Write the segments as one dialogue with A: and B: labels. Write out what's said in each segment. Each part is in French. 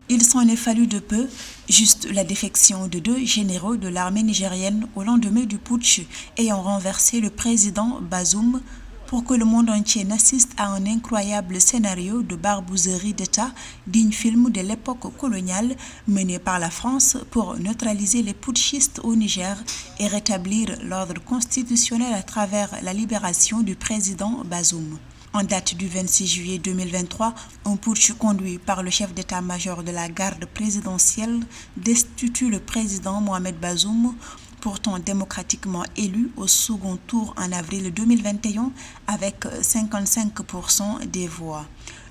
A: Il s'en est fallu de peu, juste la défection de 2 généraux de l'armée nigérienne au lendemain du putsch ayant renversé le président Bazoum pour que le monde entier n'assiste à un incroyable scénario de barbouzerie d'État digne film de l'époque coloniale mené par la France pour neutraliser les putschistes au Niger et rétablir l'ordre constitutionnel à travers la libération du président Bazoum. En date du 26 juillet 2023, un putsch conduit par le chef d'état-major de la garde présidentielle destitue le président Mohamed Bazoum, pourtant démocratiquement élu au second tour en avril 2021 avec 55% des voix.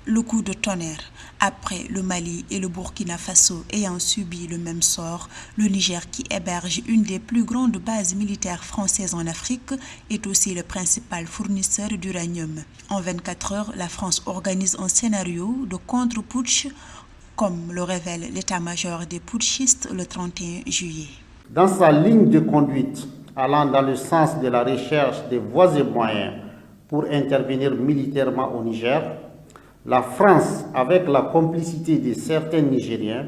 A: Le coup de tonnerre. Après le Mali et le Burkina Faso ayant subi le même sort, le Niger, qui héberge une des plus grandes bases militaires françaises en Afrique, est aussi le principal fournisseur d'uranium. En 24 heures, la France organise un scénario de contre-putsch, comme le révèle l'état-major des putschistes le 31 juillet.
B: Dans sa ligne de conduite allant dans le sens de la recherche des voies et moyens pour intervenir militairement au Niger, la France, avec la complicité de certains Nigériens,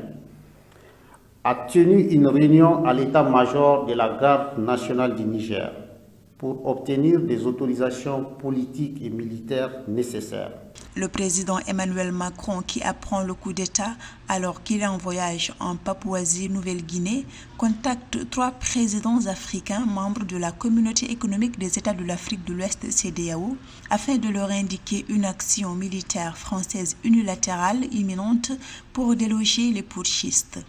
B: a tenu une réunion à l'état-major de la garde nationale du Niger pour obtenir des autorisations politiques et militaires nécessaires.
A: Le président Emmanuel Macron, qui apprend le coup d'État alors qu'il est en voyage en Papouasie-Nouvelle-Guinée, contacte 3 présidents africains membres de la Communauté économique des États de l'Afrique de l'Ouest CEDEAO afin de leur indiquer une action militaire française unilatérale imminente pour déloger les putschistes.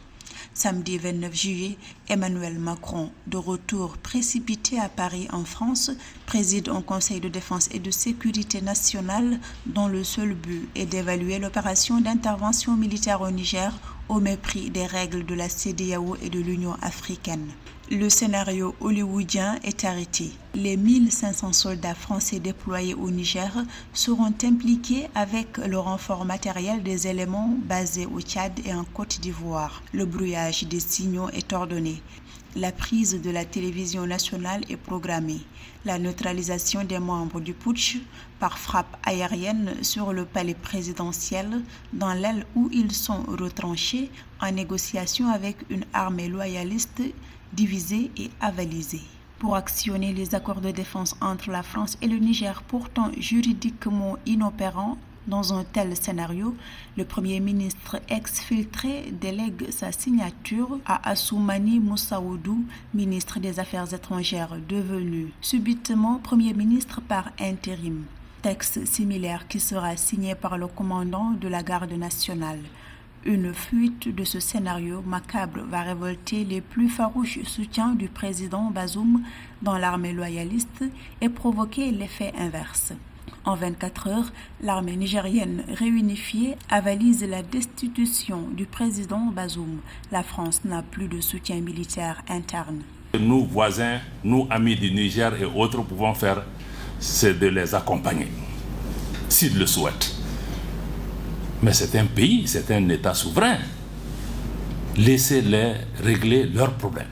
A: Samedi 29 juillet, Emmanuel Macron, de retour précipité à Paris en France, préside un conseil de défense et de sécurité nationale dont le seul but est d'évaluer l'opération d'intervention militaire au Niger au mépris des règles de la CEDEAO et de l'Union africaine. Le scénario hollywoodien est arrêté. Les 1500 soldats français déployés au Niger seront impliqués avec le renfort matériel des éléments basés au Tchad et en Côte d'Ivoire. Le brouillage des signaux est ordonné. La prise de la télévision nationale est programmée. La neutralisation des membres du putsch par frappe aérienne sur le palais présidentiel dans l'aile où ils sont retranchés en négociation avec une armée loyaliste divisée et avalisée. Pour actionner les accords de défense entre la France et le Niger, pourtant juridiquement inopérants dans un tel scénario, le Premier ministre exfiltré délègue sa signature à Assoumani Moussaoudou, ministre des Affaires étrangères, devenu subitement Premier ministre par intérim. Texte similaire qui sera signé par le commandant de la garde nationale. Une fuite de ce scénario macabre va révolter les plus farouches soutiens du président Bazoum dans l'armée loyaliste et provoquer l'effet inverse. En 24 heures, l'armée nigérienne réunifiée avalise la destitution du président Bazoum. La France n'a plus de soutien militaire interne.
C: Nous, voisins, nous, amis du Niger et autres, pouvons faire, c'est de les accompagner, s'ils le souhaitent. Mais c'est un pays, c'est un État souverain. Laissez-les régler leurs problèmes.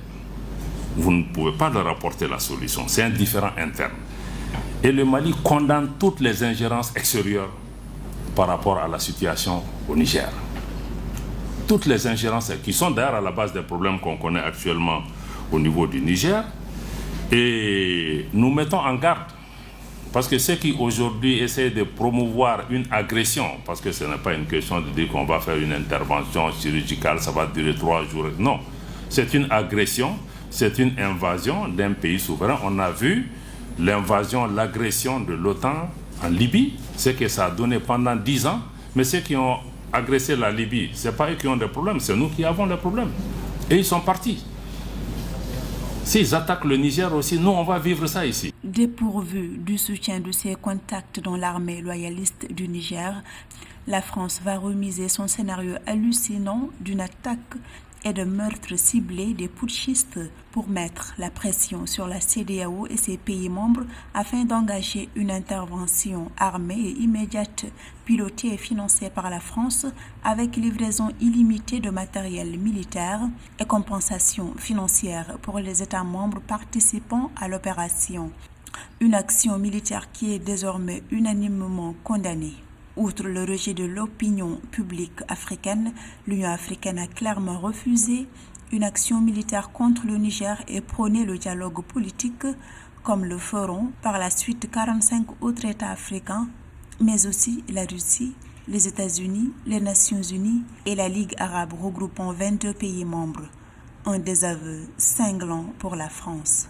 C: Vous ne pouvez pas leur apporter la solution, c'est un différend interne. Et le Mali condamne toutes les ingérences extérieures par rapport à la situation au Niger. Toutes les ingérences qui sont d'ailleurs à la base des problèmes qu'on connaît actuellement au niveau du Niger. Et nous mettons en garde. Parce que ceux qui aujourd'hui essaient de promouvoir une agression, parce que ce n'est pas une question de dire qu'on va faire une intervention chirurgicale, ça va durer 3 jours. Non, c'est une agression, c'est une invasion d'un pays souverain. On a vu l'invasion, l'agression de l'OTAN en Libye, ce que ça a donné pendant 10 ans. Mais ceux qui ont agressé la Libye, ce n'est pas eux qui ont des problèmes, c'est nous qui avons des problèmes. Et ils sont partis. S'ils attaquent le Niger aussi, nous, on va vivre ça ici.
A: Dépourvue du soutien de ses contacts dans l'armée loyaliste du Niger, la France va remiser son scénario hallucinant d'une attaque et de meurtres ciblés des putschistes pour mettre la pression sur la CEDEAO et ses pays membres afin d'engager une intervention armée et immédiate, pilotée et financée par la France avec livraison illimitée de matériel militaire et compensation financière pour les États membres participant à l'opération. Une action militaire qui est désormais unanimement condamnée. Outre le rejet de l'opinion publique africaine, l'Union africaine a clairement refusé une action militaire contre le Niger et prôné le dialogue politique, comme le feront par la suite 45 autres États africains, mais aussi la Russie, les États-Unis, les Nations unies et la Ligue arabe regroupant 22 pays membres. Un désaveu cinglant pour la France.